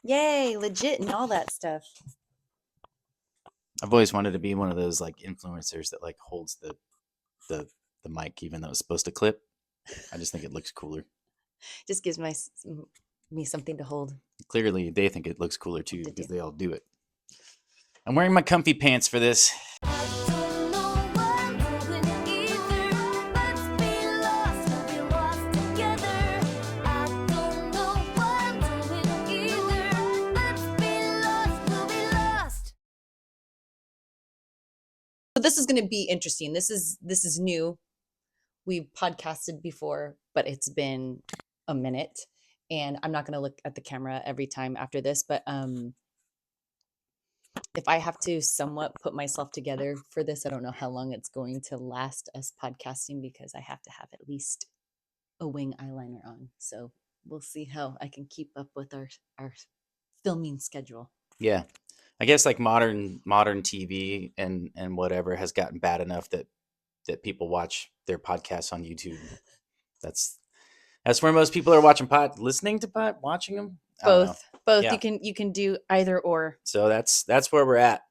Yay, legit and all that stuff. I've always wanted to be one of those like influencers that like holds the the mic even though it's supposed to clip. I just think it looks cooler. Just gives me something to hold. Clearly, they think it looks cooler too To because do. they all do it. I'm wearing my comfy pants for this. So this is going to be interesting. This is new. We've podcasted before, but it's been a minute, and I'm not going to look at the camera every time after this, but if I have to somewhat put myself together for this, I don't know how long it's going to last us podcasting because I have to have at least a wing eyeliner on. So we'll see how I can keep up with our filming schedule. Yeah, I guess like modern TV and whatever has gotten bad enough that people watch their podcasts on YouTube. That's where most people are watching watching them. I don't know. Both. Yeah. You can do either or. So that's where we're at.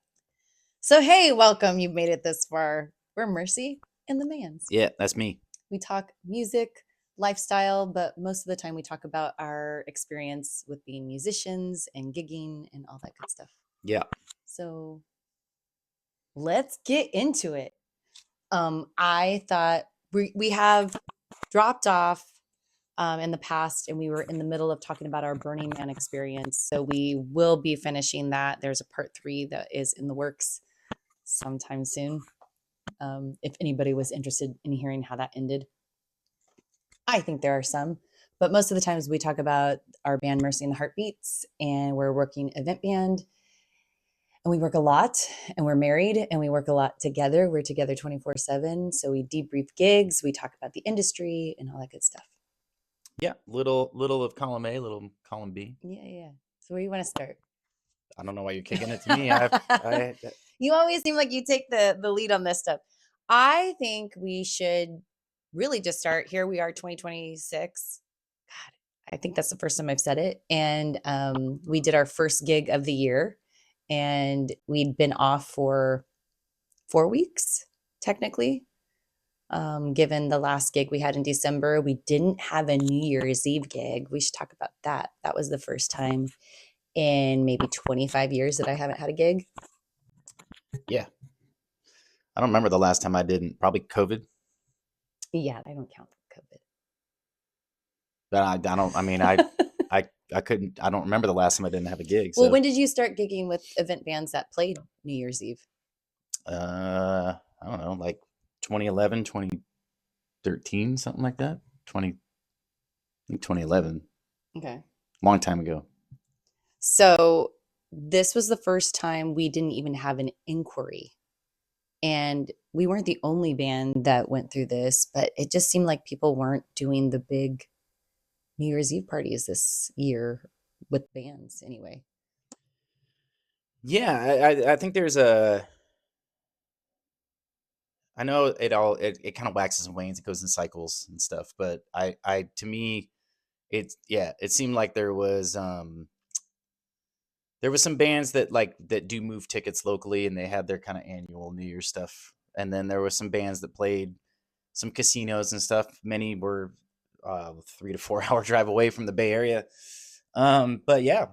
So hey, welcome. You've made it this far. We're Mercy and the Mans. Yeah, that's me. We talk music, lifestyle, but most of the time we talk about our experience with being musicians and gigging and all that good stuff. Yeah. So let's get into it. I thought we have dropped off in the past, and we were in the middle of talking about our Burning Man experience. So we will be finishing that. There's a part 3 that is in the works sometime soon. If anybody was interested in hearing how that ended, I think there are some, but most of the times we talk about our band Mercy and the Heartbeats, and we're working event band, and we work a lot, and we're married, and we work a lot together. We're together 24/7. So we debrief gigs, we talk about the industry and all that good stuff. Yeah, little of column A, little column B. Yeah. So where do you want to start? I don't know why you're kicking it to me. You always seem like you take the lead on this stuff. I think we should really just start. Here we are, 2026. God, I think that's the first time I've said it. And we did our first gig of the year, and we'd been off for 4 weeks, technically. Given the last gig we had in December, we didn't have a New Year's Eve gig. We should talk about that. That was the first time in maybe 25 years that I haven't had a gig. Yeah. I don't remember the last time I didn't. Probably COVID. Yeah, I don't count COVID. But I don't. I mean, I couldn't. I don't remember the last time I didn't have a gig. Well, So, when did you start gigging with event bands that played New Year's Eve? I don't know, like 2011, 2013, something like that. I think 2011. Okay. Long time ago. So this was the first time we didn't even have an inquiry. And we weren't the only band that went through this, but it just seemed like people weren't doing the big New Year's Eve parties this year with bands anyway. Yeah, I think there's a. I know it kind of waxes and wanes. It goes in cycles and stuff. But to me, it seemed like there was some bands that do move tickets locally, and they had their kind of annual New Year's stuff. And then there was some bands that played some casinos and stuff. Many were 3 to 4 hour drive away from the Bay Area. But yeah,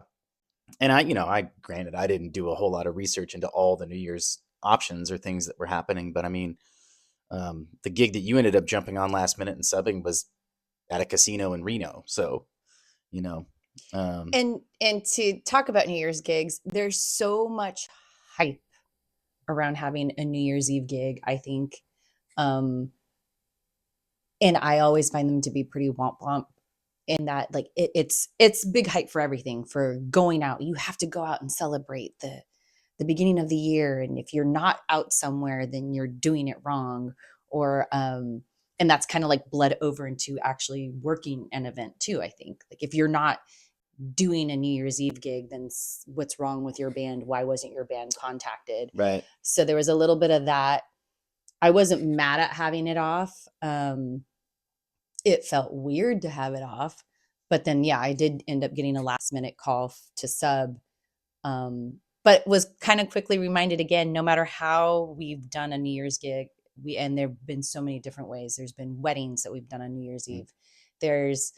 and granted, I didn't do a whole lot of research into all the New Year's options or things that were happening, but I mean, the gig that you ended up jumping on last minute and subbing was at a casino in Reno. So, and to talk about New Year's gigs, there's so much hype around having a New Year's Eve gig, I think. And I always find them to be pretty womp womp in that, like, it's big hype for everything, for going out. You have to go out and celebrate the beginning of the year. And if you're not out somewhere, then you're doing it wrong. Or, and that's kind of like bled over into actually working an event too, I think. Like, if you're not doing a New Year's Eve gig, then what's wrong with your band? Why wasn't your band contacted? right. So there was a little bit of that. I wasn't mad at having it off. It felt weird to have it off, But then, yeah, I did end up getting a last minute call to sub, but was kind of quickly reminded again, no matter how we've done a New Year's gig, and there have been so many different ways. There's been weddings that we've done on New Year's Mm. Eve. There's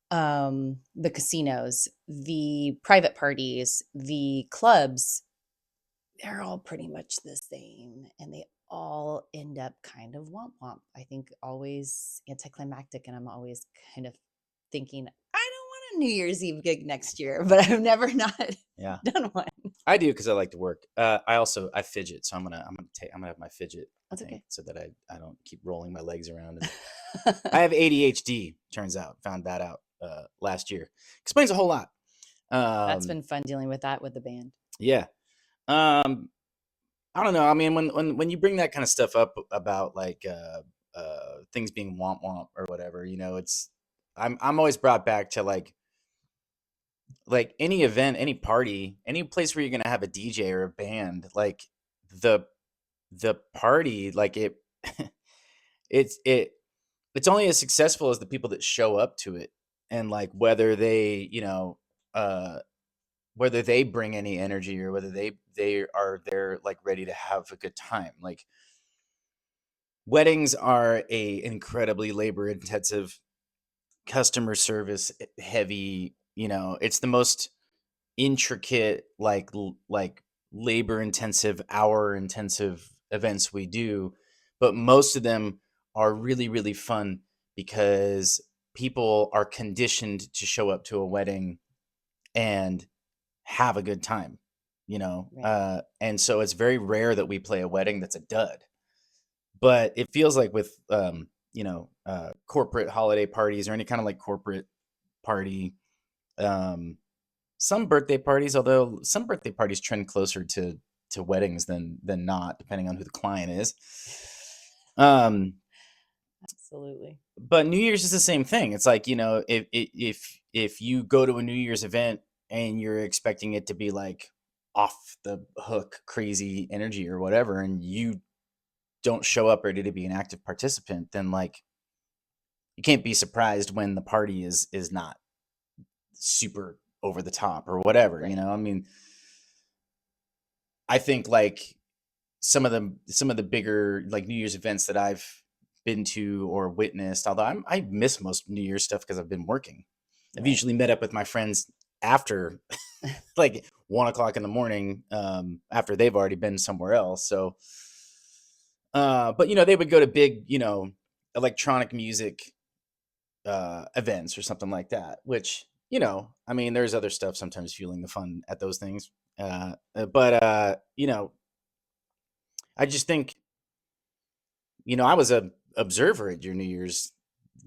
the casinos, the private parties, the clubs. They're all pretty much the same, and they all end up kind of womp womp. I think always anticlimactic, and I'm always kind of thinking, I don't want a New Year's Eve gig next year, but I've never not Yeah, done one. I do because I like to work. I fidget, so I'm gonna have my fidget That's thing okay. so that I don't keep rolling my legs around. And I have ADHD. Turns out, found that out last year. Explains a whole lot. That's Um, been fun dealing with that with the band. yeah. Um, I don't know. I mean, when you bring that kind of stuff up about like things being womp womp or whatever, it's I'm always brought back to like any event, any party, any place where you're gonna have a DJ or a band, like the the party, like it's it it's only as successful as the people that show up to it, and like uh whether they bring any energy or whether they are there like ready to have a good time. Like weddings are a incredibly labor intensive, customer service heavy, it's the most intricate, like labor intensive, hour intensive events we do, but most of them are really really fun because people are conditioned to show up to a wedding and have a good time, Right. and so it's very rare that we play a wedding that's a dud. But it feels like with corporate holiday parties or any kind of like corporate party, um some birthday parties, although some birthday parties trend closer to weddings than not, depending on who the client is. Um, Absolutely. but New Year's is the same thing. It's like, if you go to a New Year's event and you're expecting it to be like off the hook, crazy energy or whatever, and you don't show up ready to be an active participant, then like you can't be surprised when the party is not super over the top or whatever. Right. I mean, I think like some of the bigger like New Year's events that I've been to or witnessed, although I miss most New Year's stuff because I've been working. I've Right. usually met up with my friends after like 1 o'clock in the morning, after they've already been somewhere else. So, but they would go to big, electronic music events or something like that, which, I mean, there's other stuff sometimes fueling the fun at those things. But I just think, I was a observer at your New Year's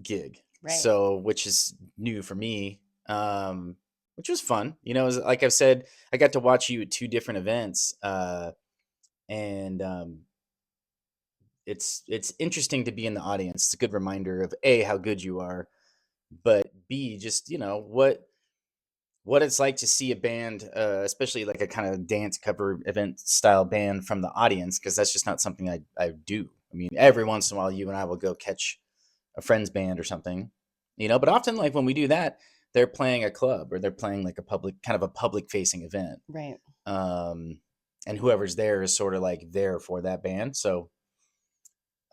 gig, Right. so which is new for me, which was fun. Like I've said, I got to watch you at two different events, and it's interesting to be in the audience. It's a good reminder of A, how good you are, but B, just what it's like to see a band, especially like a kind of dance cover event style band from the audience, because that's just not something I do. I mean, every once in a while, you and I will go catch a friend's band or something, but often like when we do that, they're playing a club or they're playing like a public facing event. Right. Um, and whoever's there is sort of like there for that band. So,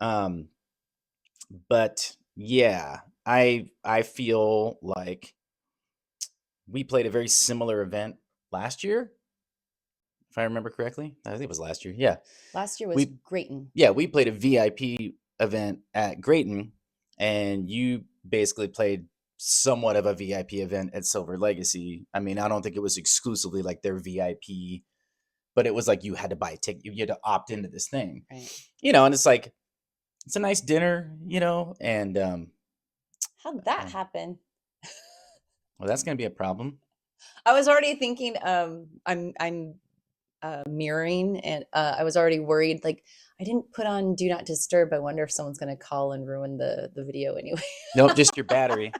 um, but yeah, I feel like we played a very similar event last year, if I remember correctly. I think it was last year. Yeah. Last year was We Grayton. yeah, we played a VIP event at Grayton, and you basically played somewhat of a VIP event at Silver Legacy. I mean, I don't think it was exclusively like their VIP, but it was like you had to buy a ticket. You had to opt into this thing. Right. And it's like it's a nice dinner, and How'd that uh, happen? well, that's gonna be a problem. I was already thinking, I'm mirroring, and I was already worried. Like, I didn't put on Do Not Disturb. I wonder if someone's going to call and ruin the video anyway. Nope, just your battery.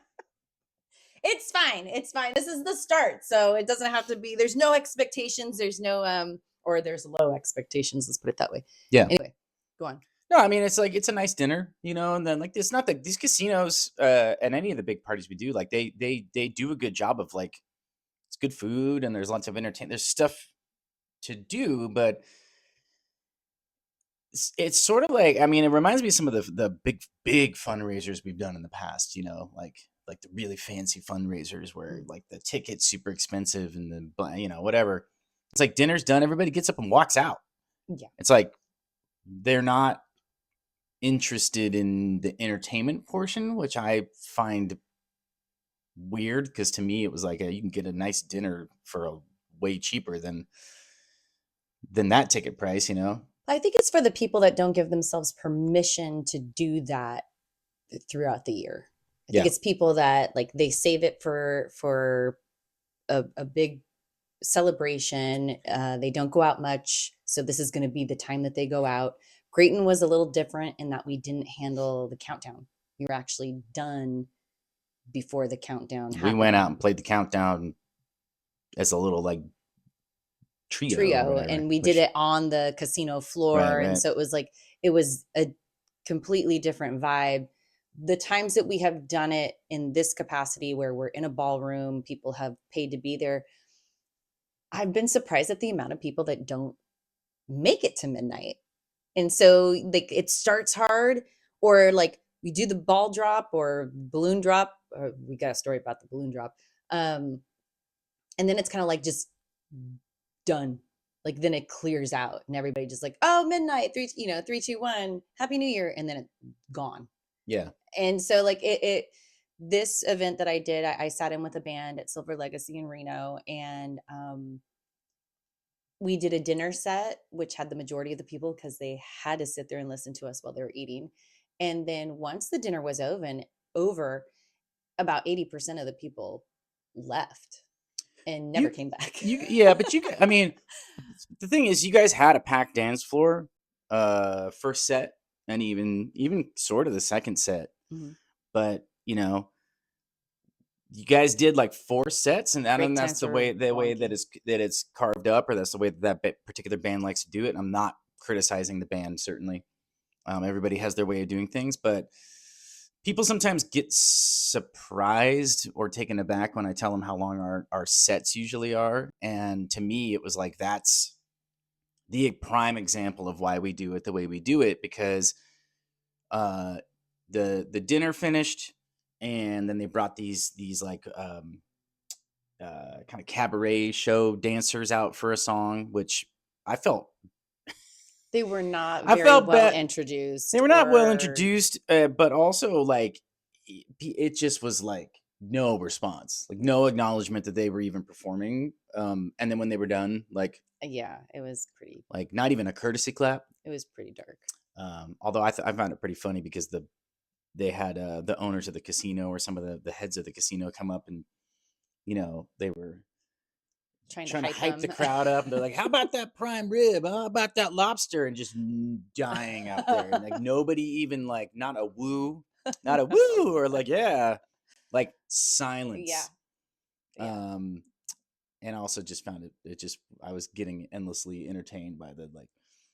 It's fine. It's fine. This is the start, so it doesn't have to be. There's no expectations. There's no or there's low expectations. Let's put it that way. Yeah. Anyway, go on. No, I mean it's like it's a nice dinner, you know, and then like it's not that these casinos and any of the big parties we do, like they do a good job of like it's good food and there's lots of entertain. There's stuff to do, but it's sort of like I mean it reminds me of some of the big fundraisers we've done in the past, you know, like the really fancy fundraisers where Mm, like the ticket's super expensive and you know whatever. It's like dinner's done, everybody gets up and walks out. yeah. It's like they're not interested in the entertainment portion, which I find weird because to me it was like you can get a nice dinner for a way cheaper than that ticket price, you know? I think it's for the people that don't give themselves permission to do that throughout the year. I think Yeah. it's people that like they save it for a big celebration. They don't go out much, so this is going to be the time that they go out. Creighton was a little different in that we didn't handle the countdown. We were actually done before the countdown We went happened. out and played the countdown as a little like trio or Trio, whatever, and we did which it on the casino right, floor, and right. so it was like it was a completely different vibe. The times that we have done it in this capacity where we're in a ballroom, people have paid to be there, I've been surprised at the amount of people that don't make it to midnight. And so like it starts hard, or like we do the ball drop or balloon drop, or we got a story about the balloon drop. And then it's kind of like just done. Like then it clears out and everybody just like, oh, midnight, three, 3, 2, 1, Happy New Year. And then it's gone. Yeah. And so like this event that I did, I sat in with a band at Silver Legacy in Reno, and we did a dinner set, which had the majority of the people because they had to sit there and listen to us while they were eating. And then once the dinner was over, about 80% of the people left and never You came back. you yeah, but I mean, the thing is you guys had a packed dance floor first set and even sort of the second set. Mhm. But, you know, you guys did like 4 sets, and I don't Break know that's times were the way wonky. that it's carved up, or that's the way that particular band likes to do it. I'm not criticizing the band, certainly. Everybody has their way of doing things, but people sometimes get surprised or taken aback when I tell them how long our sets usually are. And to me, it was like that's the prime example of why we do it the way we do it because uh, the dinner finished, and then they brought these like kind of cabaret show dancers out for a song, which I felt They were not I very felt well bad. They introduced, were not well or introduced, but also like it just was like no response, like no acknowledgement that they were even performing. And then when they were done, yeah, like not even a courtesy clap. it was pretty dark. Although I found it pretty funny because they had the owners of the casino or some of the heads of the casino come up and you know they were Trying to trying to hype hype the them. crowd up. And they're like, "How about that prime rib? How about that lobster?" And just dying out there, and like nobody even like not a woo, or like yeah, like Yeah, silence. yeah. Um, and I also just found it just I was getting endlessly entertained by the like,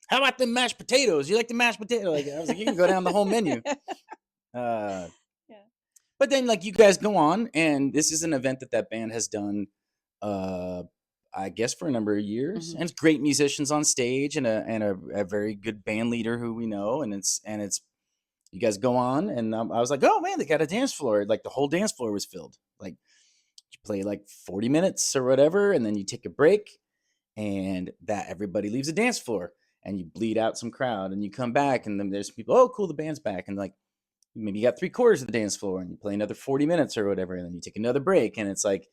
"How about the mashed potatoes? You like the mashed potato?" Like I was like, you can go down the whole menu. Uh, Yeah. but then like you guys go on, and this is an event that band has done. Uh, I guess for a number of years, and Mhm. it's great musicians on stage, and a very good band leader who we know, and it's you guys go on, and I was like, oh man, they got a dance floor, like the whole dance floor was filled. Like you play like 40 minutes or whatever, and then you take a break, and that everybody leaves the dance floor, and you bleed out some crowd, and you come back, and then there's people, oh cool, the band's back, and like maybe you got 3/4 of the dance floor, and you play another 40 minutes or whatever, and then you take another break, and it's like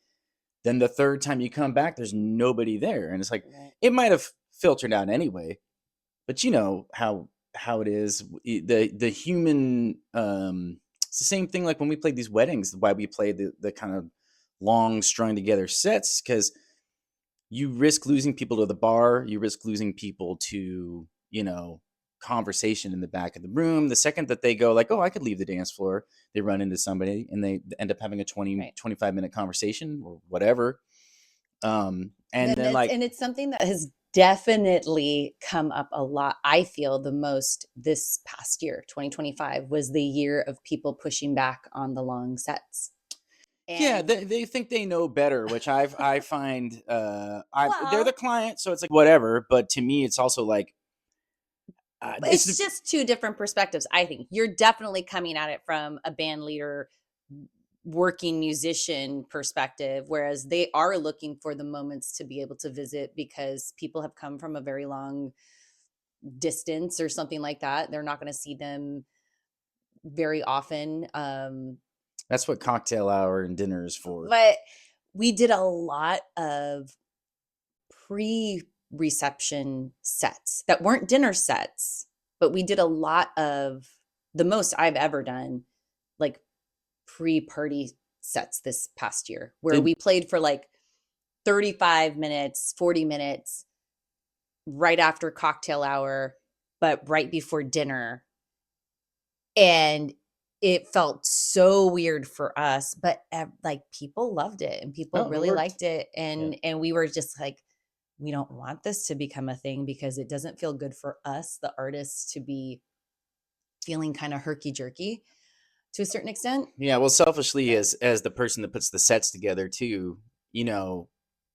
then the third time you come back, there's nobody there, and it's like Right. it might have filtered out anyway. But you know how it is. The human. It's the same thing like when we played these weddings. Why we play the kind of long strung together sets because you risk losing people to the bar. You risk losing people to conversation in the back of the room. The second that they go like, oh, I could leave the dance floor, they run into somebody and they end up having a 20 Right. 25 minute conversation or whatever. And then like And it's something that has definitely come up a lot. I feel the most this past year, 2025, was the year of people pushing back on the long sets. Yeah, And they think they know better, which I find they're the well, client, so it's like whatever. But to me, it's also like it's it's just two different perspectives. I think you're definitely coming at it from a band leader, working musician perspective, whereas they are looking for the moments to be able to visit because people have come from a very long distance or something like that. They're not going to see them very often. that's what cocktail hour and dinner is for. But we did a lot of pre reception sets that weren't dinner sets, but we did a lot of the most I've ever done, like pre party sets this past year, where Did we played for like 35 minutes, 40 minutes right after cocktail hour, but right before dinner. And it felt so weird for us, but like people loved it and people no, it really worked. liked it. Yeah. And we were just like, we don't want this to become a thing because it doesn't feel good for us, the artists, to be feeling kind of herky jerky to a certain extent. Yeah, well, selfishly, as the person that puts the sets together too, you know,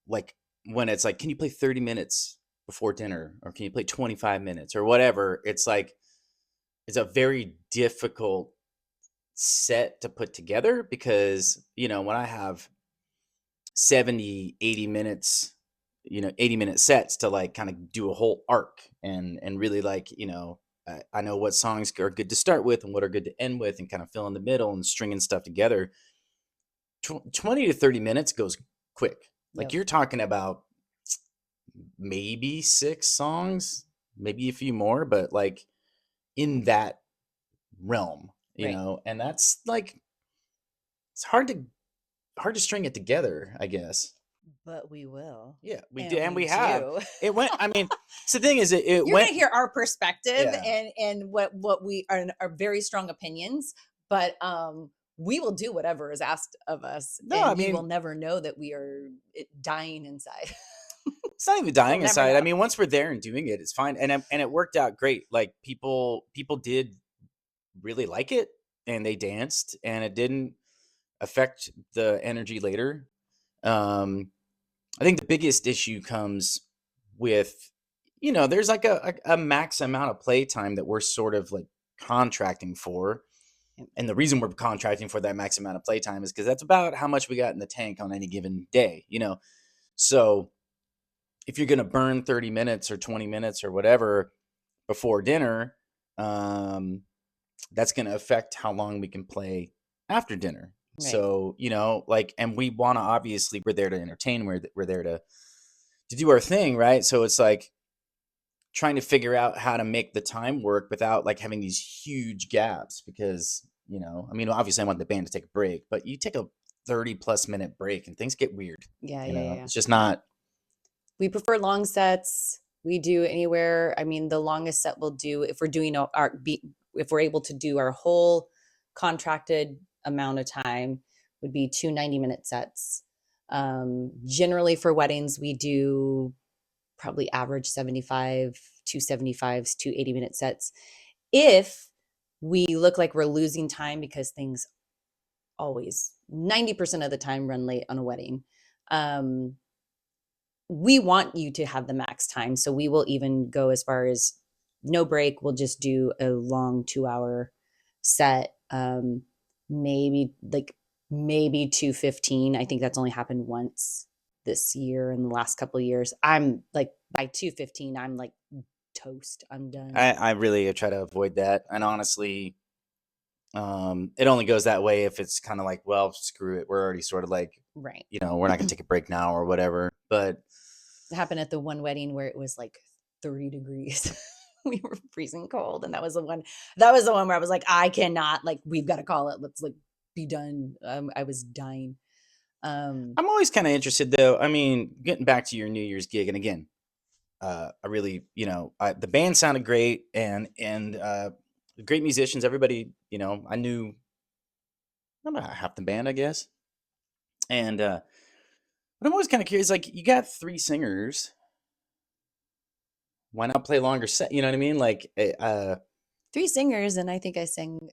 like when it's like, can you play 30 minutes before dinner, or can you play 25 minutes or whatever? It's like it's a very difficult set to put together because when I have 70, 80 minutes, 80-minute sets to like kind of do a whole arc and really like I know what songs are good to start with and what are good to end with and kind of fill in the middle and stringing stuff together. 20 to 30 minutes goes quick. Like Yep. you're talking about maybe 6 songs, maybe a few more, but like in that realm, Right. and that's like it's hard to string it together, I guess. But we will. Yeah, we did, And and we we have. do. It went. I mean, so the thing is, it You're went. going to hear our perspective Yeah. and what we are very strong opinions, but we will do whatever is asked of us, No, I and you will mean, never know that we are dying inside. it's not even You'll dying never inside. I know. mean, once we're there and doing it, it's fine, and it worked out great. Like people did really like it, and they danced, and it didn't affect the energy later. Um, I think the biggest issue comes with, there's like a max amount of playtime that we're sort of like contracting for. And the reason we're contracting for that max amount of playtime is because that's about how much we got in the tank on any given day. So if you're going to burn 30 minutes or 20 minutes or whatever before dinner, um, that's going to affect how long we can play after dinner. Right. So, like, and we want to, obviously, we're there to entertain, we're there to do our thing, right? So it's like trying to figure out how to make the time work without like having these huge gaps because, I mean, obviously I want the band to take a break, but you take a 30+ minute break and things get weird. Yeah, yeah, yeah. It's just not. We prefer long sets. We do anywhere. I mean, the longest set we'll do if we're doing if we're able to do our whole contracted amount of time would be two 90-minute sets. Generally for weddings, we do probably average 75, 275s, 2 80-minute sets. If we look like we're losing time because things always 90% of the time run late on a wedding. Um, we want you to have the max time. So we will even go as far as no break. We'll just do a long 2 hour set. Maybe like maybe 2:15. I think that's only happened once this year in the last couple of years. I'm like by 2:15, I'm like toast. I'm done. I really try to avoid that, and honestly, it only goes that way if it's kind of like, well, screw it, we're already sort of like, Right. we're not gonna take a break now or whatever. But It happened at the one wedding where it was like 30 degrees. We were freezing cold. And that was the one where I was like, I cannot, like, we've got to call it. Let's like be done. I was dying. Um, I'm always kind of interested, though. I mean, getting back to your New Year's gig, and again, I really, the band sounded great, and great musicians. Everybody, I knew about half the band, I guess. And but I'm always kind of curious. Like, you got 3 singers. why not play longer set? You know what I mean? Like, Three singers, and I think I sang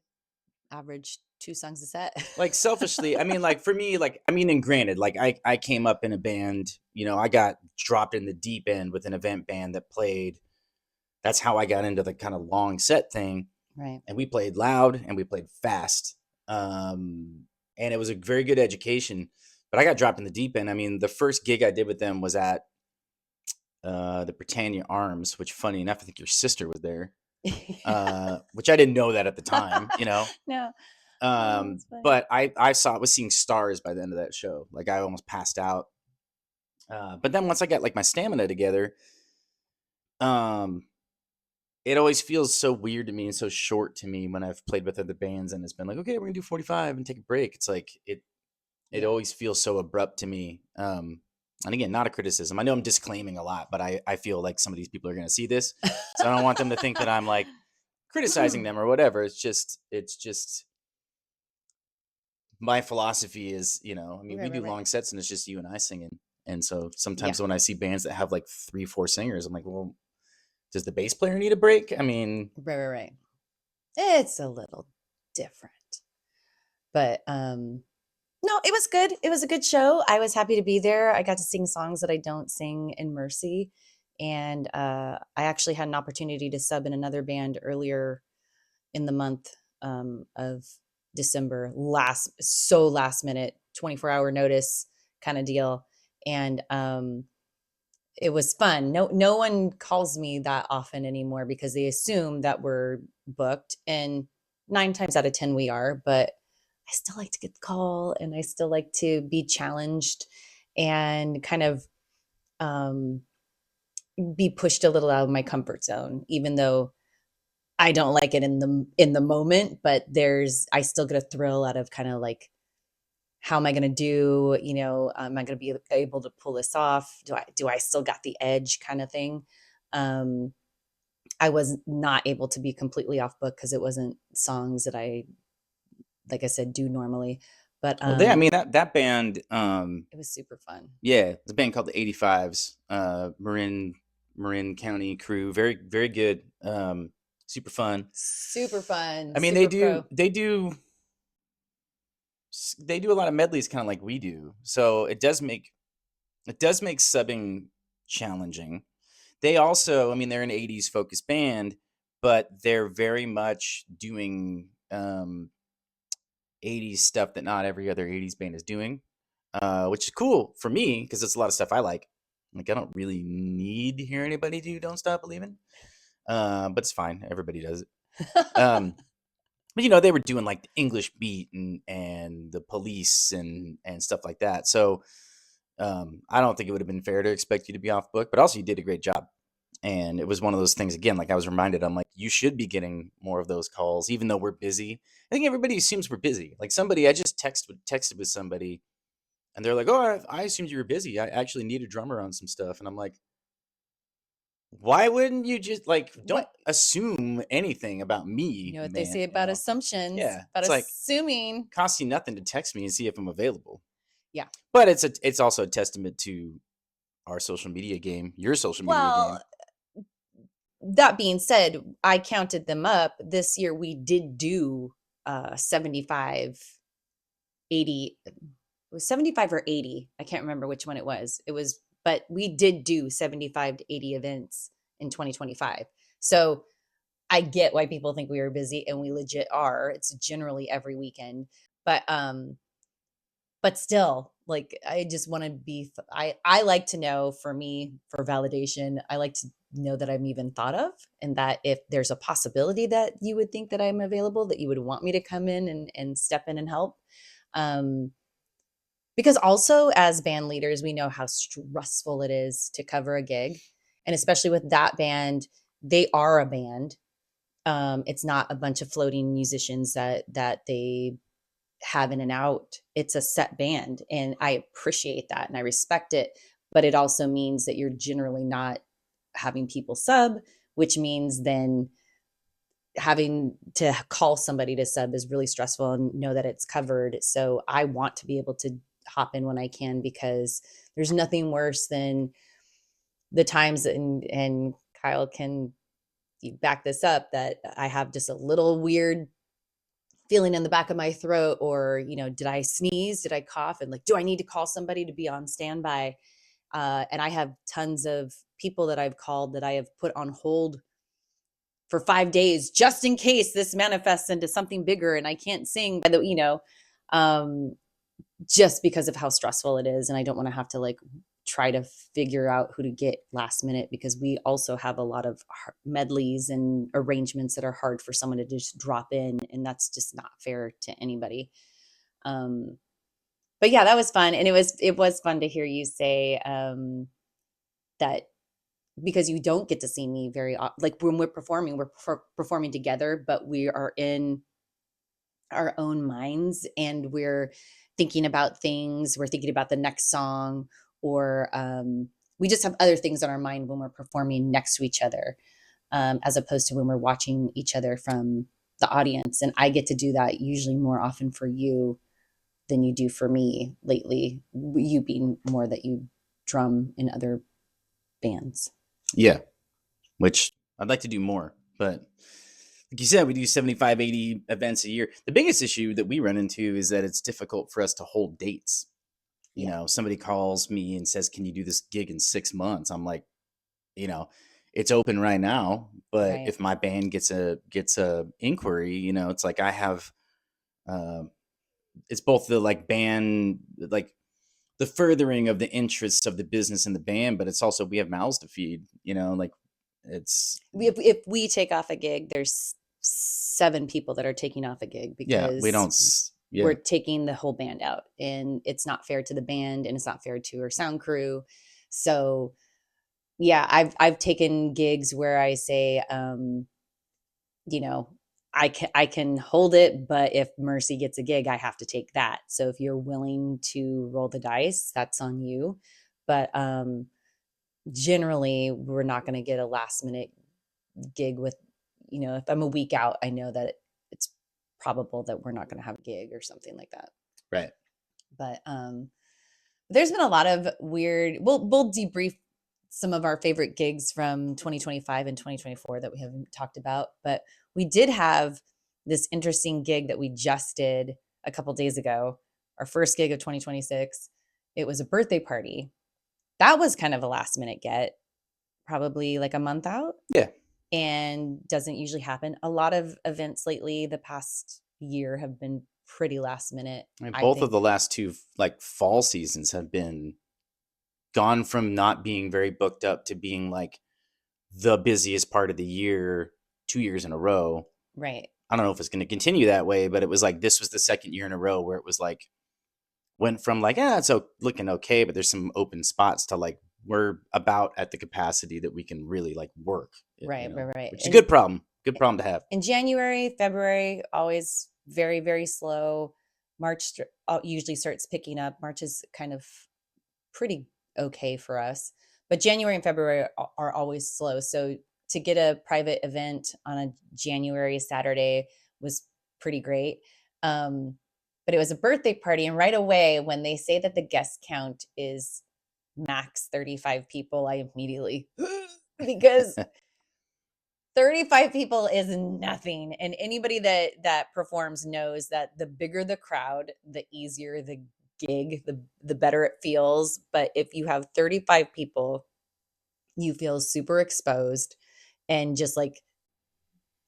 average two songs a set. like selfishly, I mean, like for me, like I mean, and granted, like I came up in a band, you know, I got dropped in the deep end with an event band that played. That's how I got into the kind of long set thing, Right. and we played loud and we played fast, and it was a very good education. But I got dropped in the deep end. I mean, the first gig I did with them was at the Britannia Arms, which, funny enough, I think your sister was there, which I didn't know that at the time, you know. No. Oh, that's funny. But I was seeing stars by the end of that show. Like I almost passed out. But then once I got like my stamina together, um, it always feels so weird to me and so short to me when I've played with other bands and it's been like, okay, we're gonna do 45 and take a break. It's like it Yeah. always feels so abrupt to me. And again, not a criticism. I know I'm disclaiming a lot, but I feel like some of these people are gonna see this, so I don't want them to think that I'm like criticizing them or whatever. It's just my philosophy is, you know, I mean, we Right, right, do right. long sets and it's just you and I singing. And so Yeah. sometimes when I see bands that have like 3, 4 singers, I'm like, well, does the bass player need a break? I mean, Right, right, right. It's a little different. But no, it was good. It was a good show. I was happy to be there. I got to sing songs that I don't sing in Mercy. And I actually had an opportunity to sub in another band earlier in the month of December, last minute, 24-hour notice kind of deal. And it was fun. No one calls me that often anymore because they assume that we're booked, and 9 times out of 10 we are, but I still like to get the call and I still like to be challenged and kind of um, be pushed a little out of my comfort zone, even though I don't like it in the moment, but I still get a thrill out of kind of like, how am I going to do, am I going to be able to pull this off? Do I still got the edge kind of thing? Um, I was not able to be completely off book because it wasn't songs that I, like I said, do normally, but well, I mean, that band, it was super fun. yeah, it's a band called the 85s, Marin County crew. Very, very good. Super fun. Super fun, I mean, super pro. they do a lot of medleys kind of like we do. So it does make subbing challenging. They also, I mean, they're an 80s focused band, but they're very much doing 80s stuff that not every other 80s band is doing, which is cool for me because it's a lot of stuff I like. Like, I don't really need to hear anybody do Don't Stop Believing, but it's fine. Everybody does it. Um, but, you know, they were doing like the English Beat and the Police and stuff like that. So I don't think it would have been fair to expect you to be off book, but also you did a great job. And it was one of those things again, like I was reminded, I'm like, you should be getting more of those calls, even though we're busy. I think everybody assumes we're busy. Like somebody, I just texted with somebody and they're like, oh, I assumed you were busy. I actually need a drummer on some stuff. And I'm like, why wouldn't you just like, don't What assume anything about you me, know what they man. say You about know? assumptions, Yeah. about It's like, assuming. costs you nothing to text me and see if I'm available. Yeah. But it's also a testament to our social media game, your social media Well, game. that being said, I counted them up. This year we did do 75, 80. It was 75 or 80. I can't remember which one it was. But we did do 75 to 80 events in 2025. So I get why people think we were busy, and we legit are. It's generally every weekend. But still, like, I just want to I like to know, for me, for validation, I like to know that I'm even thought of, and that if there's a possibility that you would think that I'm available, that you would want me to come in and step in and help. um because also, as band leaders, we know how stressful it is to cover a gig, and especially with that band, they are a band. It's not a bunch of floating musicians that they have in and out. It's a set band, and I appreciate that and I respect it. But it also means that you're generally not having people sub, which means then having to call somebody to sub is really stressful, and know that it's covered. So I want to be able to hop in when I can, because there's nothing worse than the times and Kyle can back this up, that I have just a little weird feeling in the back of my throat, or, did I sneeze? Did I cough? And like, do I need to call somebody to be on standby? And I have tons of people that I've called that I have put on hold for 5 days, just in case this manifests into something bigger and I can't sing by um, just because of how stressful it is. And I don't want to have to like try to figure out who to get last minute, because we also have a lot of medleys and arrangements that are hard for someone to just drop in. And that's just not fair to anybody. But yeah, that was fun. And it was fun to hear you say that, because you don't get to see me very like when we're performing, performing together, but we are in our own minds and we're thinking about things. We're thinking about the next song, or we just have other things on our mind when we're performing next to each other, as opposed to when we're watching each other from the audience. And I get to do that usually more often for you than you do for me lately. You being more that you drum in other bands. Yeah, which I'd like to do more, but like you said, we do 75, 80 events a year. The biggest issue that we run into is that it's difficult for us to hold dates. Somebody calls me and says, "Can you do this gig in 6 months?" I'm like, it's open right now, but Right. if my band gets a inquiry, it's like I have, uh, it's both the like band, like the furthering of the interests of the business and the band, but it's also we have mouths to feed. Like it's If we take off a gig, there's 7 people that are taking off a gig, yeah, we because don't yeah, we're taking the whole band out, and it's not fair to the band and it's not fair to our sound crew. So yeah, I've taken gigs where I say, you know, I can hold it, but if Mercy gets a gig, I have to take that. So if you're willing to roll the dice, that's on you. But generally, we're not going to get a last minute gig with, if I'm a week out, I know that it's probable that we're not going to have a gig or something like that. right. But there's been a lot of weird. We'll debrief some of our favorite gigs from 2025 and 2024 that we haven't talked about. But we did have this interesting gig that we just did a couple days ago. Our first gig of 2026. It was a birthday party. That was kind of a last minute get, probably like a month out, Yeah. and doesn't usually happen. A lot of events lately, the past year, have been pretty last minute, I mean, I both of think. the last two like fall seasons have been gone from not being very booked up to being like the busiest part of the year 2 years in a row. Right. I don't know if it's going to continue that way, but it was like this was the second year in a row where it was like went from like it's looking okay, but there's some open spots to like we're about at the capacity that we can really like work, Right, right, right. which is a good problem. Good problem to have. In January, February, always very, very slow. March usually starts picking up. March is kind of pretty okay for us, but January and February are always slow. So to get a private event on a January Saturday was pretty great. But it was a birthday party, and right away, when they say that the guest count is max 35 people, I immediately because 35 people is nothing, and anybody that performs knows that the bigger the crowd, the easier the gig, the better it feels. But if you have 35 people, you feel super exposed, and just like,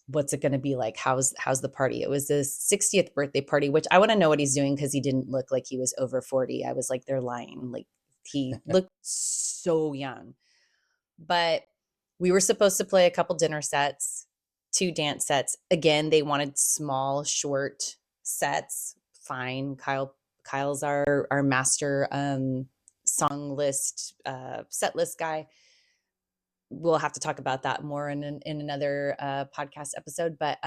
what's it going to be like? How's the party? It was his 60th birthday party, which I want to know what he's doing, because he didn't look like he was over 40. I was like, they're lying. Like, he looked so young. But we were supposed to play a couple dinner sets, 2 dance sets. Again, they wanted small, short sets. Fine. Kyle's our master song list, set list guy. We'll have to talk about that more in another podcast episode. But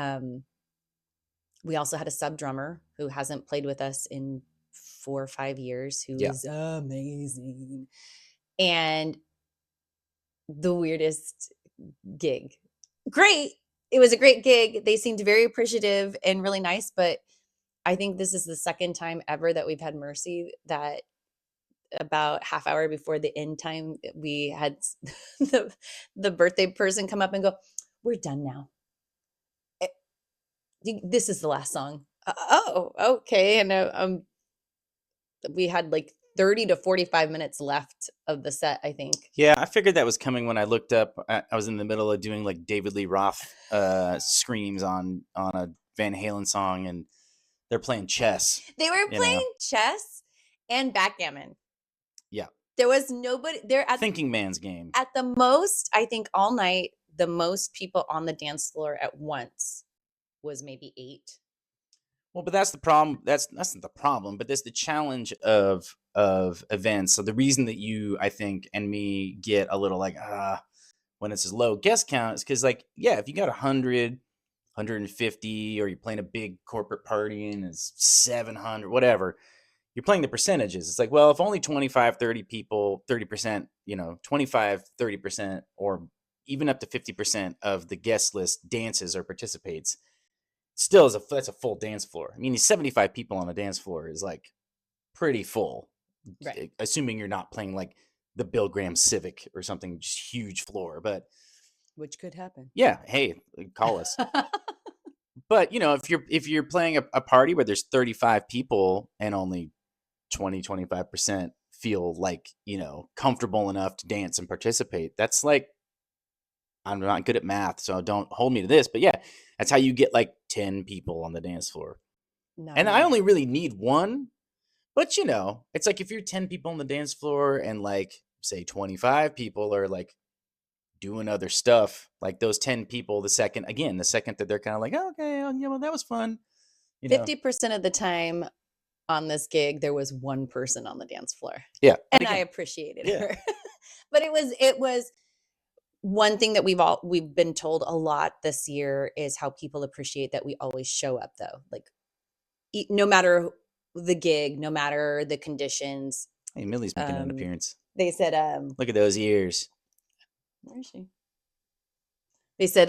we also had a sub drummer who hasn't played with us in 4 or 5 years, who Yeah. is amazing. And the weirdest gig. Great. It was a great gig. They seemed very appreciative and really nice, but I think this is the second time ever that we've had Mercy that about half hour before the end time, we had the the birthday person come up and go, "We're done now. Eh, This is the last song." Oh, okay. And we had like 30 to 45 minutes left of the set, I think. Yeah, I figured that was coming when I looked up. I was in the middle of doing like David Lee Roth screams on a Van Halen song, and they're playing chess. They were You know, playing chess and backgammon. yeah, There was nobody there thinking man's game. at the most, I think all night, the most people on the dance floor at once was maybe 8. Well, but that's the problem. That's not the problem, but that's the challenge of events. So the reason that you, I think, and me get a little like when it's a low guest count is because, like, yeah, if you got 100, 150, or you're playing a big corporate party and it's 700, whatever, you're playing the percentages. It's like, well, if only 25, 30 people, 30%, 25, 30%, or even up to 50% of the guest list dances or participates, still that's a full dance floor. I mean, 75 people on a dance floor is like pretty full, Right. assuming you're not playing like the Bill Graham Civic or something, just huge floor. But Which could happen. yeah, hey, call us. But if you're playing a party where there's 35 people and only 20, 25% feel like comfortable enough to dance and participate, that's like, I'm not good at math, so don't hold me to this, but yeah, that's how you get like 10 people on the dance floor. Not And I enough. only really need one, but it's like if you're 10 people on the dance floor and like say 25 people are like doing other stuff, like those 10 people, the second that they're kind of like, oh, okay, yeah, well, that was fun, you know. 50% of the time on this gig, there was one person on the dance floor. Yeah. And And I again, appreciated yeah. her. But it was one thing that we've been told a lot this year is how people appreciate that we always show up though. Like no matter the gig, no matter the conditions. Hey, Millie's making an Um appearance. they said Look at those ears. where is she? They said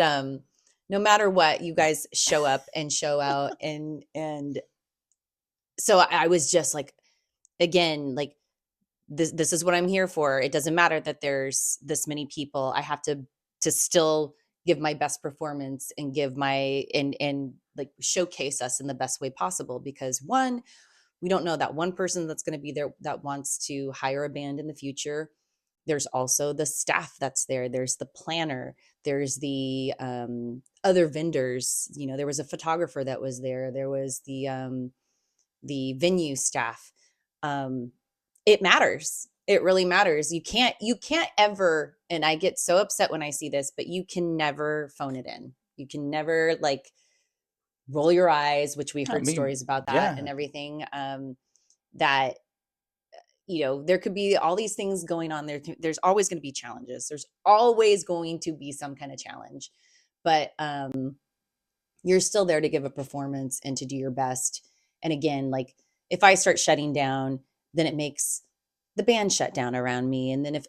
no matter what, you guys show up and show out and so I was just like again like this is what I'm here for. It doesn't matter that there's this many people. I have to still give my best performance and give my and like showcase us in the best way possible because one, we don't know that one person that's going to be there that wants to hire a band in the future. There's also the staff that's there. There's the planner. There's the other vendors. There was a photographer that was there. There was the venue staff. Um, it matters. It really matters. You can't ever, and I get so upset when I see this, but you can never phone it in. You can never like roll your eyes, which we've I heard mean, stories about that and yeah. everything. That there could be all these things going on there. There's always going to be challenges. There's always going to be some kind of challenge, but you're still there to give a performance and to do your best. And again, like if I start shutting down, then it makes the band shut down around me. And then if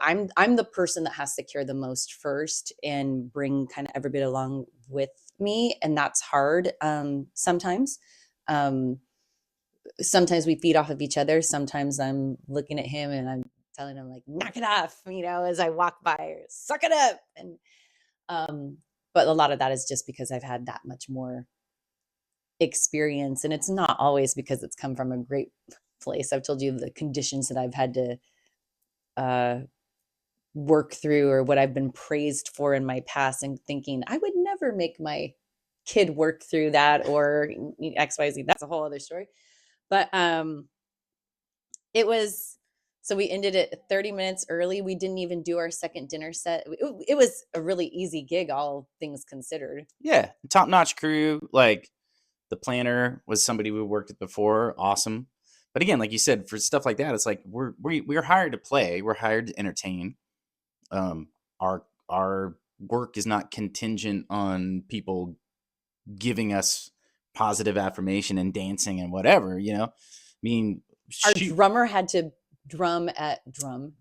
I'm the person that has to care the most first and bring kind of everybody along with me, and that's hard sometimes. Um, Sometimes we feed off of each other. Sometimes I'm looking at him and I'm telling him like, knock it off, as I walk by, or suck it up. And um, but a lot of that is just because I've had that much more experience. And it's not always because it's come from a great place. I've told you the conditions that I've had to uh, work through or what I've been praised for in my past and thinking I would never make my kid work through that or XYZ. That's a whole other story. But it was so we ended it 30 minutes early. We didn't even do our second dinner set. It was a really easy gig, all things considered. Yeah. Top notch crew. Like the planner was somebody we worked with before. Awesome. But again, like you said, for stuff like that, it's like we're hired to play. We're hired to entertain. Um, our work is not contingent on people giving us positive affirmation and dancing and whatever. I mean, Our shoot, drummer had to drum.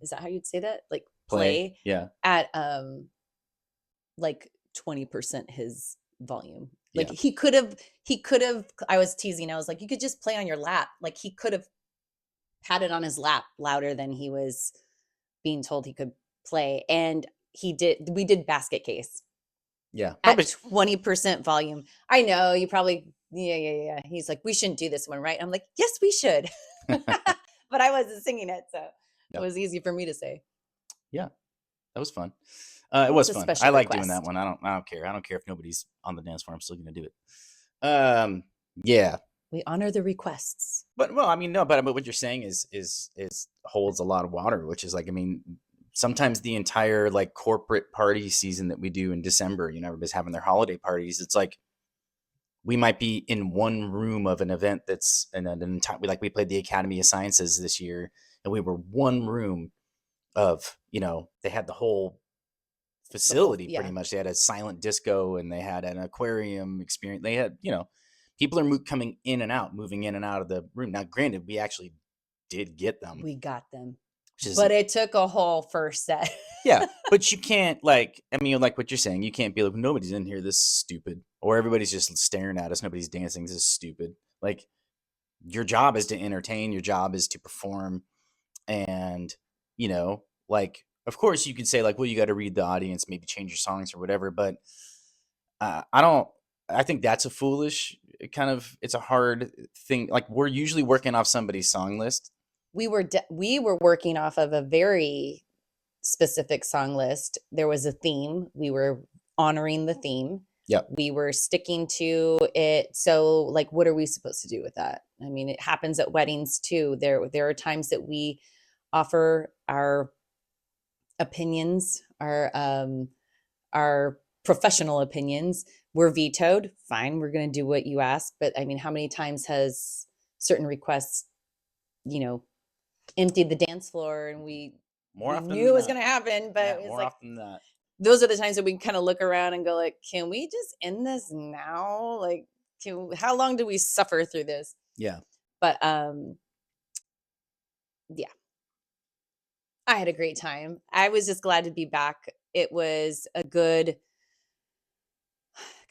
Is that how you'd say that? Like play. play Yeah. at like 20% his volume. Like Yeah. he could have I was teasing. I was like, you could just play on your lap. Like he could have patted on his lap louder than he was being told he could play. And we did basket case Yeah, at probably. 20% volume. I know you probably, yeah. He's like, we shouldn't do this one, right? I'm like, yes, we should. But I wasn't singing it, so it Yeah, was easy for me to say. yeah, that was fun. It It was was a fun. I special like doing that request. one. I don't care. I don't care if nobody's on the dance floor. I'm still gonna do it. Yeah, We honor the requests. but well, I mean, no, but what you're saying is holds a lot of water, which is like, I mean, sometimes the entire like corporate party season that we do in December, you know, everybody's having their holiday parties. It's like we might be in one room of an event that's an entire. We played the Academy of Sciences this year, and we were one room of, you know, they had the whole The whole, facility pretty yeah. much. They had a silent disco and they had an aquarium experience. They had, you know, people are coming in and out, moving in and out of the room. Now, granted, we actually did get them, We got them. which is, But it took a whole first set. yeah, but you can't, like, I mean, like what you're saying, you can't be like, nobody's in here, this is stupid, or everybody's just staring at us, nobody's dancing, this is stupid. Like, your job is to entertain, your job is to perform, and, you know, like, of course you could say like, well, you got to read the audience, maybe change your songs or whatever, but I don't. I think that's a foolish kind of. It's a hard thing. Like, we're usually working off somebody's song list. We were working off of a very specific song list. There was a theme. We were honoring the theme. Yep. We were sticking to it. So, like, what are we supposed to do with that? I mean, it happens at weddings too. There are times that we offer our opinions, our professional opinions. We're vetoed. Fine, we're going to do what you ask. But I mean, how many times has certain requests, you know, emptied the dance floor and More we often knew than it was not. going to happen, but Yeah, it's more like often than not. those are the times that we kind of look around and go like, can we just end this now? Like, how long do we suffer through this? Yeah. But yeah, I had a great time. I was just glad to be back. It was a good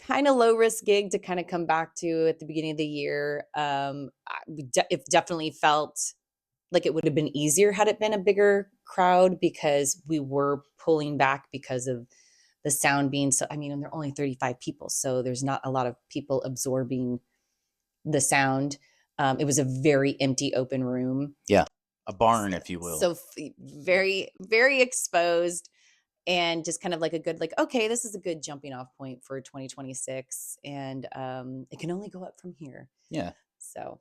kind of low risk gig to kind of come back to at the beginning of the year. It definitely felt like it would have been easier had it been a bigger crowd because we were pulling back because of the sound being so. I mean, and there are only 35 people, so there's not a lot of people absorbing the sound. It was a very empty open room. Yeah. A barn, if you will. So very, very exposed, and just kind of like a good, like, okay, this is a good jumping off point for 2026. And it can only go up from here. Yeah. So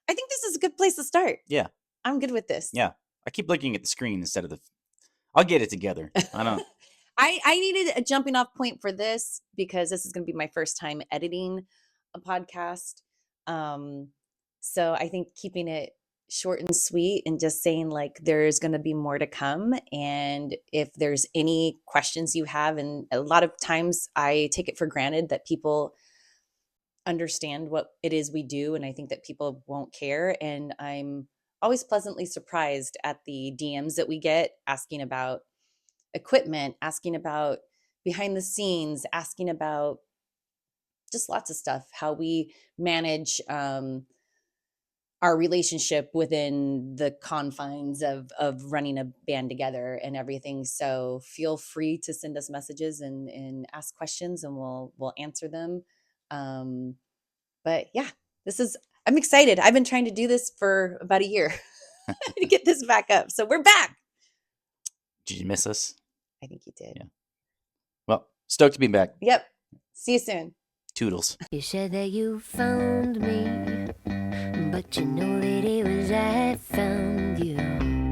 I think this is a good place to start. Yeah. I'm good with this. Yeah. I keep looking at the screen instead of the. I'll get it together. I don't. I needed a jumping off point for this because this is going to be my first time editing a podcast. Um, so I think keeping it short and sweet and just saying like there's going to be more to come. And if there's any questions you have, and a lot of times I take it for granted that people understand what it is we do. And I think that people won't care. And I'm always pleasantly surprised at the DMs that we get asking about equipment, asking about behind the scenes, asking about just lots of stuff, how we manage our relationship within the confines of running a band together and everything. So feel free to send us messages and ask questions, and we'll answer them. But yeah, I'm excited. I've been trying to do this for about a year to get this back up. So we're back. Did you miss us? I think you did. Yeah. Well, stoked to be back. Yep. See you soon. Toodles. You said that you found me, but you know that it was I found you.